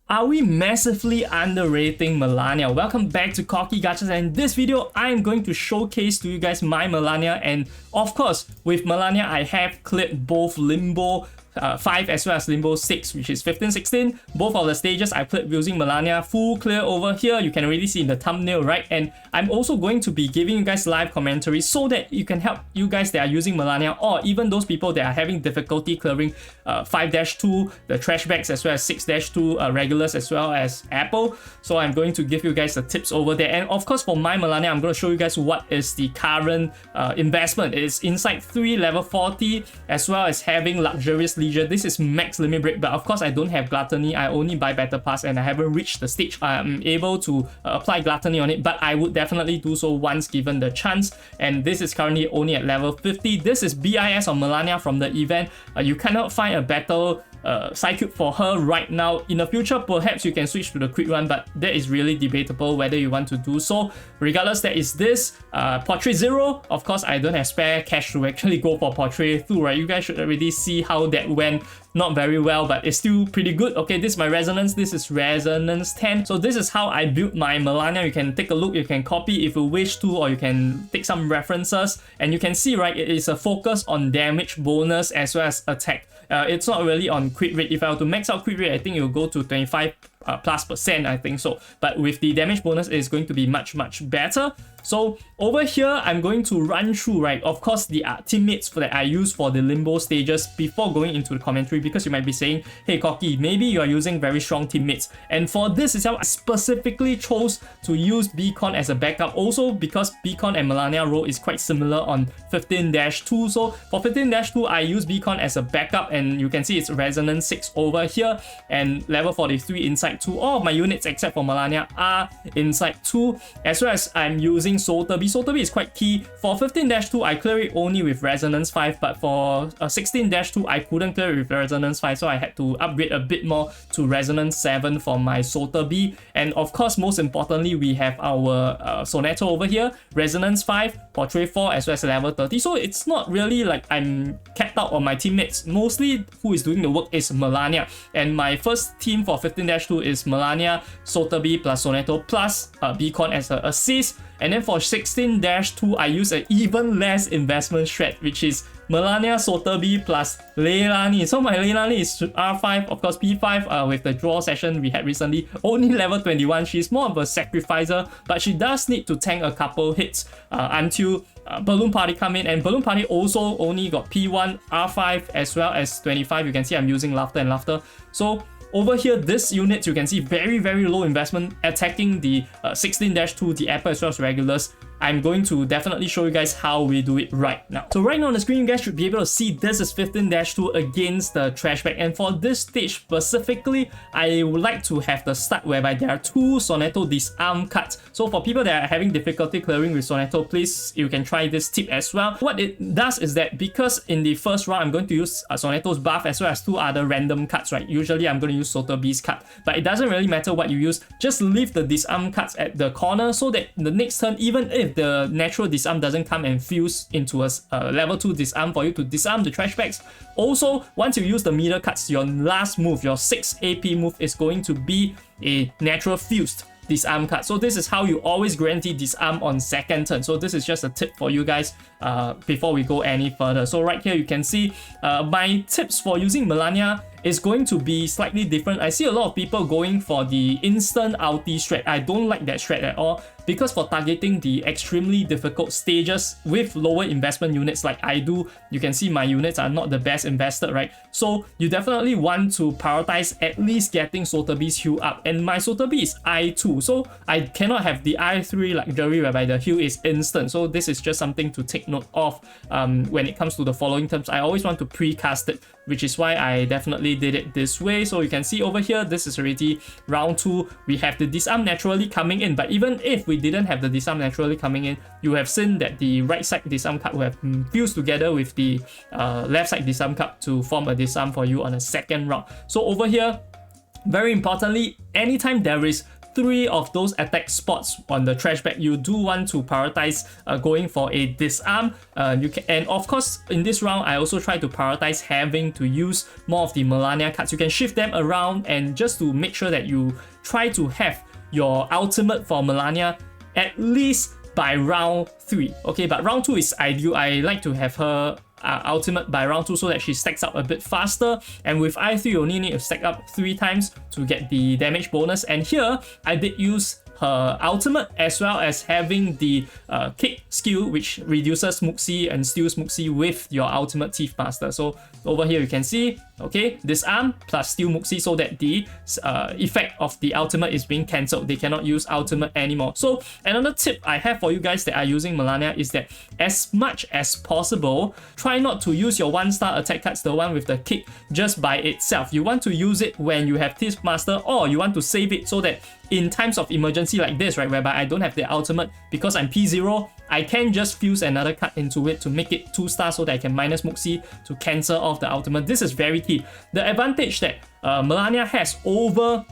Are we massively underrating Melania? Welcome back to Cocky Gachas, and in this video I am going to showcase to you guys my Melania, and of course with Melania I have cleared both Limbo 5 as well as Limbo 6, which is 15-16. Both of the stages I played using Melania, full clear over here. You can already see in the thumbnail, right? And I'm also going to be giving you guys live commentary so that you can help you guys that are using Melania, or even those people that are having difficulty clearing 5-2, the trash bags, as well as 6-2 regulars, as well as Apple. So I'm going to give you guys the tips over there. And of course for my Melania, I'm going to show you guys what is the current investment. It's inside 3 level 40, as well as having luxurious leisure. This is max limit break, but of course I don't have gluttony. I only buy battle pass and I haven't reached the stage I'm able to apply gluttony on it, but I would definitely do so once given the chance. And this is currently only at level 50. This is BIS on Melania from the event. You cannot find a battle cycle for her right now. In the future, perhaps you can switch to the quick run, but that is really debatable whether you want to do so. Regardless, there is this Portrait 0. Of course, I don't have spare cash to actually go for Portrait 2, right? You guys should already see how that went. Not very well, but it's still pretty good. Okay, this is my resonance. This is resonance 10. So this is how I built my Melania. You can take a look, you can copy if you wish to, or you can take some references, and you can see, right, it is a focus on damage bonus as well as attack. It's not really on crit rate. If I were to max out crit rate, I think it will go to 25+%, I think so. But with the damage bonus, it's going to be much better. So over here, I'm going to run through, right, of course, the teammates that I use for the Limbo stages before going into the commentary, because you might be saying, hey Cocky, maybe you are using very strong teammates. And for this itself, I specifically chose to use Beacon as a backup, also because Beacon and Melania role is quite similar on 15-2. So for 15-2, I use Beacon as a backup, and you can see it's resonance 6 over here, and level 43 inside 2. All of my units except for Melania are inside 2, as well as I'm using Sotheby. Sotheby is quite key. For 15-2, I clear it only with resonance 5, but for 16-2, I couldn't clear it with resonance 5, so I had to upgrade a bit more to resonance 7 for my Sotheby. And of course, most importantly, we have our Soneto over here, resonance 5, Portrait 4, as well as level 30. So it's not really like I'm capped out on my teammates. Mostly who is doing the work is Melania. And my first team for 15-2 is Melania, Sotheby plus Soneto plus Beacon as an assist. And then for 16-2, I use an even less investment strat, which is Melania, Sotheby plus Leilani. So my Leilani is R5, of course P5 with the draw session we had recently, only level 21. She's more of a sacrificer, but she does need to tank a couple hits until Balloon Party come in. And Balloon Party also only got P1, R5 as well as 25. You can see I'm using Laughter and Laughter. So over here, this unit, you can see very low investment attacking the 16-2, the Apple as well as regulars. I'm going to definitely show you guys how we do it right now. So right now on the screen, you guys should be able to see this is 15-2 against the trash bag. And for this stage specifically, I would like to have the start whereby there are 2 Soneto disarm cards. So for people that are having difficulty clearing with Soneto, please, you can try this tip as well. What it does is that because in the first round, I'm going to use Soneto's buff as well as 2 other random cards, right? Usually I'm going to use Sotheby's card, but it doesn't really matter what you use. Just leave the disarm cards at the corner so that the next turn, even if the natural disarm doesn't come and fuse into a level 2 disarm for you to disarm the trash bags. Also, once you use the meter cards, your last move, your 6 AP move, is going to be a natural fused disarm card. So this is how you always guarantee disarm on second turn. So this is just a tip for you guys before we go any further. So right here you can see my tips for using Melania is going to be slightly different. I see a lot of people going for the instant ulti strat. I don't like that strat at all, because for targeting the extremely difficult stages with lower investment units like I do, you can see my units are not the best invested, right? So you definitely want to prioritize at least getting Sotheby's heal up, and my Sotheby is I2, so I cannot have the I3 luxury whereby the heal is instant. So this is just something to take note of when it comes to the following terms. I always want to precast it, which is why I definitely did it this way. So you can see over here, this is already round 2. We have the disarm naturally coming in, but even if we didn't have the disarm naturally coming in, you have seen that the right side disarm card will have fused together with the left side disarm card to form a disarm for you on a second round. So over here, very importantly, anytime there is 3 of those attack spots on the trash bag, you do want to prioritize going for a disarm. And of course, in this round, I also try to prioritize having to use more of the Melania cards. You can shift them around, and just to make sure that you try to have your ultimate for Melania at least by round 3. Okay, but round 2 is ideal. I like to have her ultimate by round 2 so that she stacks up a bit faster, and with I3 you only need to stack up 3 times to get the damage bonus. And here I did use her ultimate as well as having the kick skill, which reduces Muxi and steals Muxi with your ultimate Thief Master. So over here you can see, okay, disarm plus steal Muxi, so that the effect of the ultimate is being cancelled. They cannot use ultimate anymore. So another tip I have for you guys that are using Melania is that as much as possible, try not to use your 1-star attack cards, the one with the kick, just by itself. You want to use it when you have Thief Master, or you want to save it so that in times of emergency like this, right, whereby I don't have the ultimate because I'm P0, I can just fuse another card into it to make it 2-star so that I can minus Muxi to cancel off the ultimate. This is very key. The advantage that Melania has over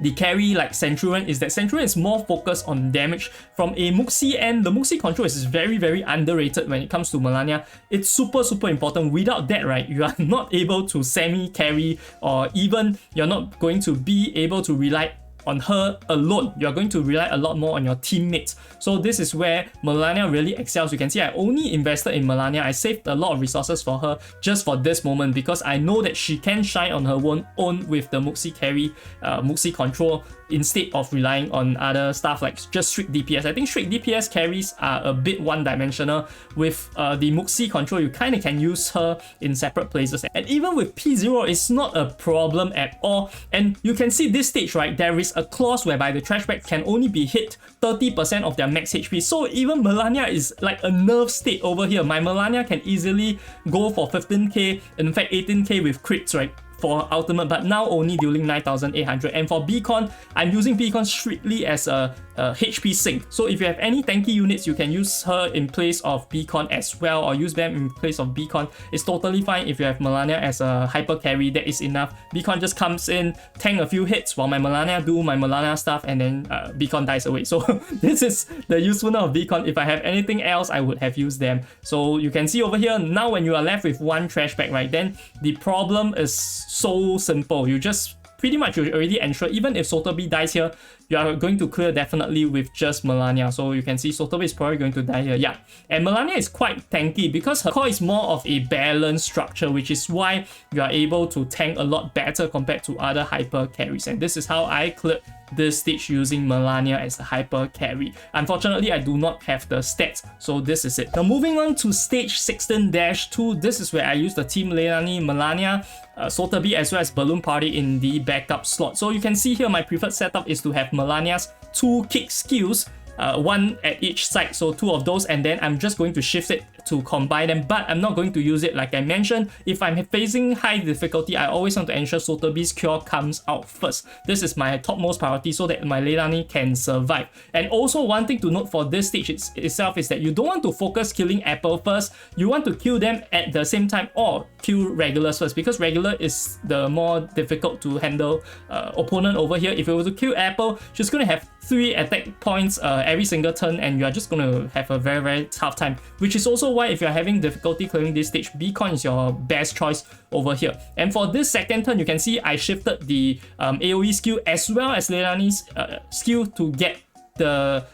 the carry like Centurion is that Centurion is more focused on damage. From a Muxi end, the Muxi control is very, very underrated when it comes to Melania. It's super, super important. Without that, right, you are not able to semi-carry, or even you're not going to be able to rely on her alone. You're going to rely a lot more on your teammates. So this is where Melania really excels. You can see I only invested in Melania. I saved a lot of resources for her just for this moment, because I know that she can shine on her own with the Muxi carry, Muxi control, instead of relying on other stuff like just strict DPS. I think strict DPS carries are a bit one-dimensional. With the Muxi control, you kind of can use her in separate places. And even with P0, it's not a problem at all. And you can see this stage, right, there is a clause whereby the trash bag can only be hit 30% of their max HP. So even Melania is like a nerve state over here. My Melania can easily go for 15k, in fact 18k with crits, right, for ultimate, but now only dealing 9,800. And for Beacon, I'm using Beacon strictly as a HP sink. So if you have any tanky units, you can use her in place of Beacon as well, or use them in place of Beacon. It's totally fine if you have Melania as a hyper carry. That is enough. Beacon just comes in, tank a few hits while my Melania do my Melania stuff, and then Beacon dies away. So this is the usefulness of Beacon. If I have anything else, I would have used them. So you can see over here, now when you are left with one trash bag, right, then the problem is so simple. You just pretty much already ensure, even if Sotheby dies here, you are going to clear definitely with just Melania. So you can see Sotheby is probably going to die here. Yeah, and Melania is quite tanky because her core is more of a balanced structure, which is why you are able to tank a lot better compared to other hyper carries. And this is how I cleared this stage using Melania as a hyper carry. Unfortunately, I do not have the stats, so this is it. Now moving on to stage 16-2, this is where I use the team Leilani, Melania, Sotheby as well as Balloon Party in the backup slot. So you can see here my preferred setup is to have Melania's 2 kick skills, one at each side, so 2 of those, and then I'm just going to shift it to combine them, but I'm not going to use it like I mentioned. If I'm facing high difficulty, I always want to ensure Sotheby's cure comes out first. This is my topmost priority so that my Leilani can survive. And also one thing to note for this stage itself is that you don't want to focus killing Apple first. You want to kill them at the same time, or kill regulars first, because regular is the more difficult to handle opponent over here. If you were to kill Apple, she's going to have 3 attack points every single turn, and you are just going to have a very, very tough time, which is also why if you're having difficulty clearing this stage, Beacon is your best choice over here. And for this second turn, you can see I shifted the AoE skill as well as Leilani's skill to get the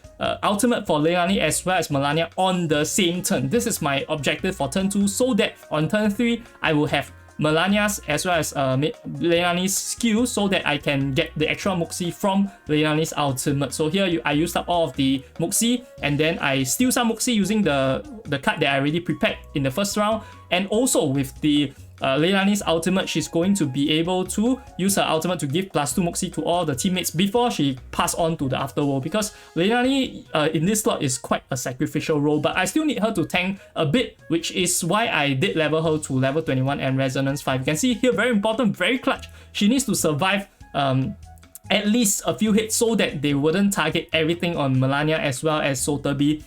ultimate for Leilani as well as Melania on the same turn. This is my objective for turn 2, so that on turn 3, I will have Melania's as well as Leilani's skill, so that I can get the extra Muxi from Leilani's ultimate. So here I used up all of the Muxi, and then I steal some Muxi using the card that I already prepared in the first round. And also with the Leilani's ultimate, she's going to be able to use her ultimate to give +2 Muxi to all the teammates before she pass on to the afterworld, because Leilani in this slot is quite a sacrificial role, but I still need her to tank a bit, which is why I did level her to level 21 and resonance 5. You can see here, very important, very clutch. She needs to survive at least a few hits so that they wouldn't target everything on Melania as well as Sotheby.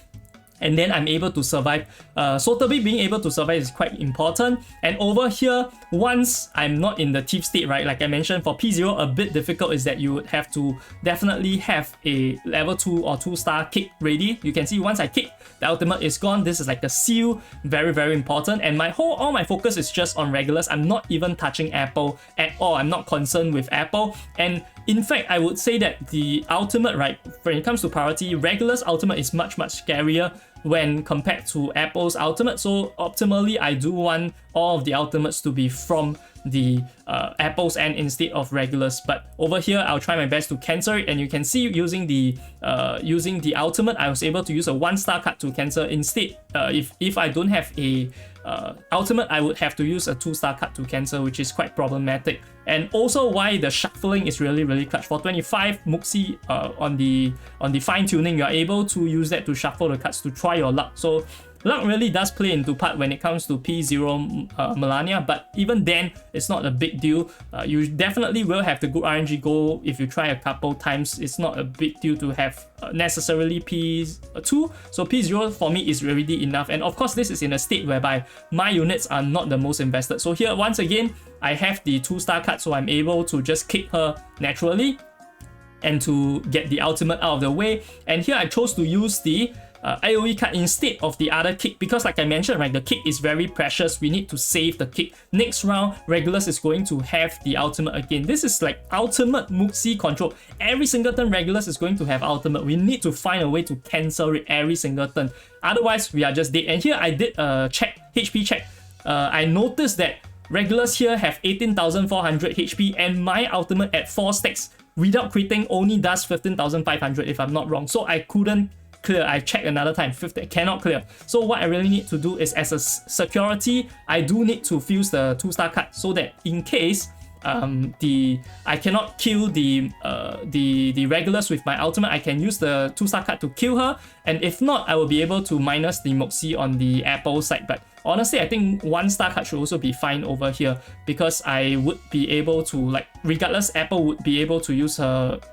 and then I'm able to survive. Sotheby being able to survive is quite important. And over here, once I'm not in the thief state, right, like I mentioned, for P0, a bit difficult is that you would have to definitely have a level 2 or 2-star kick ready. You can see once I kick, the ultimate is gone. This is like the seal, very, very important. And all my focus is just on regulars. I'm not even touching Apple at all. I'm not concerned with Apple. And in fact, I would say that the ultimate, right, when it comes to priority, regulars ultimate is much, much scarier when compared to Apple's ultimate. So optimally, I do want all of the ultimates to be from the Apple's end instead of regulars. But over here, I'll try my best to cancel it, and you can see using the ultimate, I was able to use a 1-star card to cancel. Instead, if I don't have a ultimate, I would have to use a 2-star card to cancel, which is quite problematic. And also why the shuffling is really, really clutch. For 25 Muxi on the fine tuning, you're able to use that to shuffle the cards to try your luck. So luck really does play into part when it comes to P0 Melania, but even then, it's not a big deal. You definitely will have the good RNG go if you try a couple times. It's not a big deal to have necessarily P2. So P0 for me is already enough. And of course, this is in a state whereby my units are not the most invested. So here, once again, I have the 2-star card, so I'm able to just kick her naturally and to get the ultimate out of the way. And here I chose to use the AoE card instead of the other kick, because like I mentioned, right, the kick is very precious. We need to save the kick. Next round, Regulus is going to have the ultimate again. This is like ultimate Muxi control. Every single turn, Regulus is going to have ultimate. We need to find a way to cancel it every single turn. Otherwise, we are just dead. And here I did a HP check. I noticed that Regulus here have 18,400 HP, and my ultimate at 4 stacks without critting only does 15,500 if I'm not wrong. So I couldn't clear. I checked another time, 50 cannot clear. So what I really need to do is, as a security, I do need to fuse the 2-star card so that in case I cannot kill the regulars with my ultimate, I can use the 2-star card to kill her, and if not, I will be able to minus the Moxie on the Apple side. But honestly, I think 1-star card should also be fine over here, because I would be able to, like, regardless, Apple would be able to use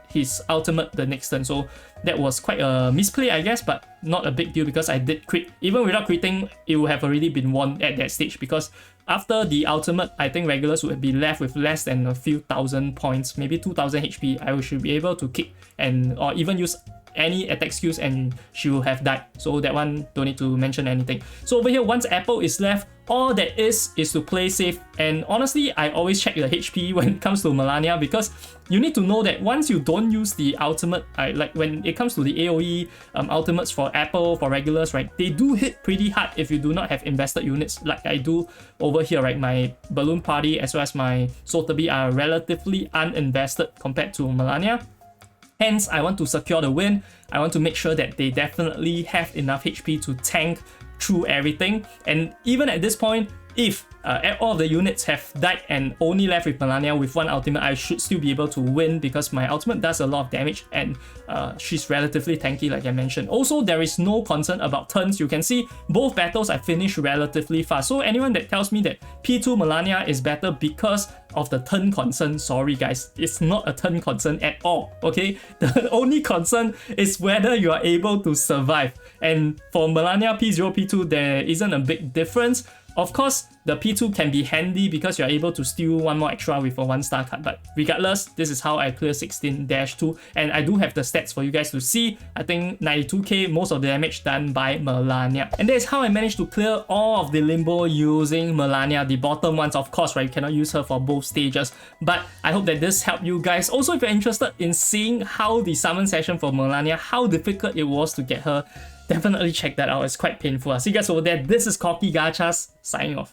his ultimate the next turn. So that was quite a misplay, I guess, but not a big deal because I did crit. Even without critting, it would have already been won at that stage, because after the ultimate, I think regulars would be left with less than a few thousand points, maybe 2,000 HP. I should be able to kick or even use any attack skills and she will have died. So that one, don't need to mention anything. So over here, once Apple is left, all that is to play safe. And honestly, I always check the HP when it comes to Melania, because you need to know that once you don't use the ultimate, like when it comes to the AoE ultimates for Apple, for regulars, right, they do hit pretty hard if you do not have invested units like I do over here, right? My Balloon Party as well as my Sotheby are relatively uninvested compared to Melania. Hence, I want to secure the win. I want to make sure that they definitely have enough HP to tank through everything. And even at this point, if all of the units have died and only left with Melania with one ultimate, I should still be able to win, because my ultimate does a lot of damage and she's relatively tanky, like I mentioned. Also, there is no concern about turns. You can see both battles I finished relatively fast. So anyone that tells me that P2 Melania is better because of the turn concern, sorry guys, it's not a turn concern at all, okay? The only concern is whether you are able to survive. And for Melania P0, P2, there isn't a big difference. Of course, the P2 can be handy because you're able to steal one more extra with a 1-star card, but regardless, this is how I clear 16-2, and I do have the stats for you guys to see. I think 92k, most of the damage done by Melania. And that is how I managed to clear all of the Limbo using Melania. The bottom ones, of course, right, you cannot use her for both stages, but I hope that this helped you guys. Also, if you're interested in seeing how the summon session for Melania, how difficult it was to get her, definitely check that out. It's quite painful. See you guys over there. This is Cocky Gachas signing off.